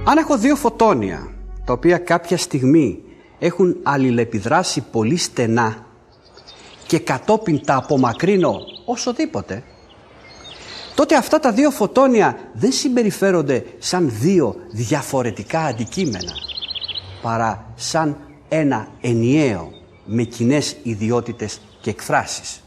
Αν έχω δύο φωτόνια, τα οποία κάποια στιγμή έχουν αλληλεπιδράσει πολύ στενά και κατόπιν τα απομακρύνω όσοδήποτε, τότε αυτά τα δύο φωτόνια δεν συμπεριφέρονται σαν δύο διαφορετικά αντικείμενα, παρά σαν ένα ενιαίο με κοινές ιδιότητες και εκφράσεις.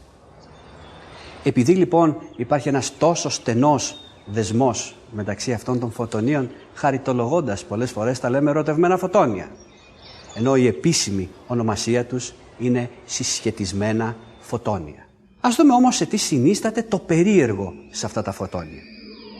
Επειδή λοιπόν υπάρχει ένας τόσο στενός δεσμός μεταξύ αυτών των φωτονίων, χαριτολογώντας πολλές φορές τα λέμε ερωτευμένα φωτόνια, ενώ η επίσημη ονομασία τους είναι συσχετισμένα φωτόνια. Ας δούμε όμως σε τι συνίσταται το περίεργο σε αυτά τα φωτόνια.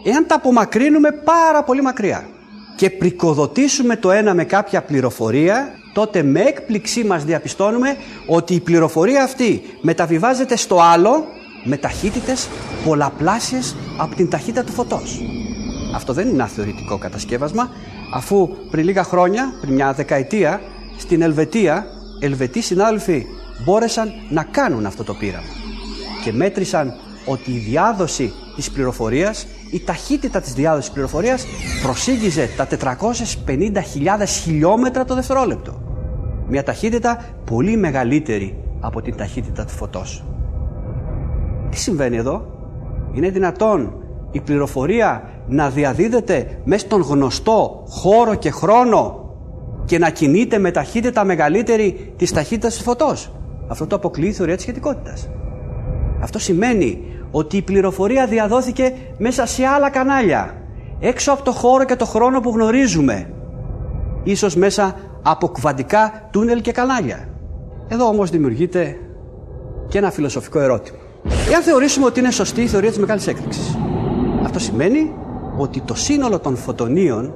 Εάν τα απομακρύνουμε πάρα πολύ μακριά και πρικοδοτήσουμε το ένα με κάποια πληροφορία, τότε με έκπληξή μας διαπιστώνουμε ότι η πληροφορία αυτή μεταβιβάζεται στο άλλο με ταχύτητες πολλαπλάσιες από την ταχύτητα του φωτός. Αυτό δεν είναι ένα θεωρητικό κατασκεύασμα, αφού πριν λίγα χρόνια, πριν μια δεκαετία, στην Ελβετία, Ελβετοί συνάδελφοι μπόρεσαν να κάνουν αυτό το πείραμα και μέτρησαν ότι η διάδοση της πληροφορίας, η ταχύτητα της διάδοσης της πληροφορίας προσήγγιζε τα 450.000 χιλιόμετρα το δευτερόλεπτο. Μια ταχύτητα πολύ μεγαλύτερη από την ταχύτητα του φωτός. Τι συμβαίνει εδώ? Είναι δυνατόν η πληροφορία να διαδίδεται μέσα στον γνωστό χώρο και χρόνο και να κινείται με ταχύτητα μεγαλύτερη της ταχύτητας του φωτός? Αυτό το αποκλείει η θεωρία της σχετικότητας. Αυτό σημαίνει ότι η πληροφορία διαδόθηκε μέσα σε άλλα κανάλια, έξω από το χώρο και το χρόνο που γνωρίζουμε, ίσως μέσα από κβαντικά τούνελ και κανάλια. Εδώ όμως δημιουργείται και ένα φιλοσοφικό ερώτημα. Εάν θεωρήσουμε ότι είναι σωστή η θεωρία της μεγάλης έκρηξης, αυτό σημαίνει ότι το σύνολο των φωτονίων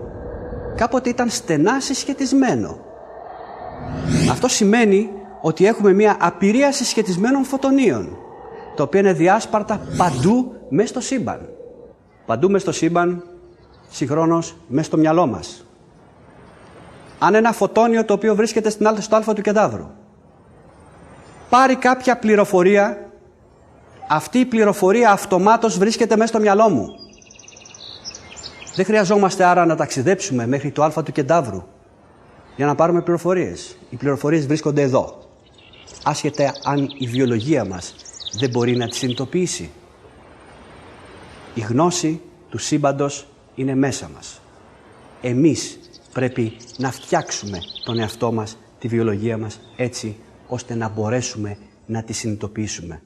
κάποτε ήταν στενά συσχετισμένο. Αυτό σημαίνει ότι έχουμε μια απειρία συσχετισμένων φωτονίων, τα οποία είναι διάσπαρτα παντού μέσα στο σύμπαν. Παντού μέσα στο σύμπαν, συγχρόνως μέσα στο μυαλό μας. Αν ένα φωτόνιο το οποίο βρίσκεται στο α του κεντάβρου πάρει κάποια πληροφορία, αυτή η πληροφορία αυτομάτως βρίσκεται μέσα στο μυαλό μου. Δεν χρειαζόμαστε άρα να ταξιδέψουμε μέχρι το α του κεντάβρου για να πάρουμε πληροφορίες. Οι πληροφορίες βρίσκονται εδώ, άσχετα αν η βιολογία μας δεν μπορεί να τις συνειδητοποιήσει. Η γνώση του σύμπαντος είναι μέσα μας. Εμείς πρέπει να φτιάξουμε τον εαυτό μας, τη βιολογία μας, έτσι ώστε να μπορέσουμε να τη συνειδητοποιήσουμε.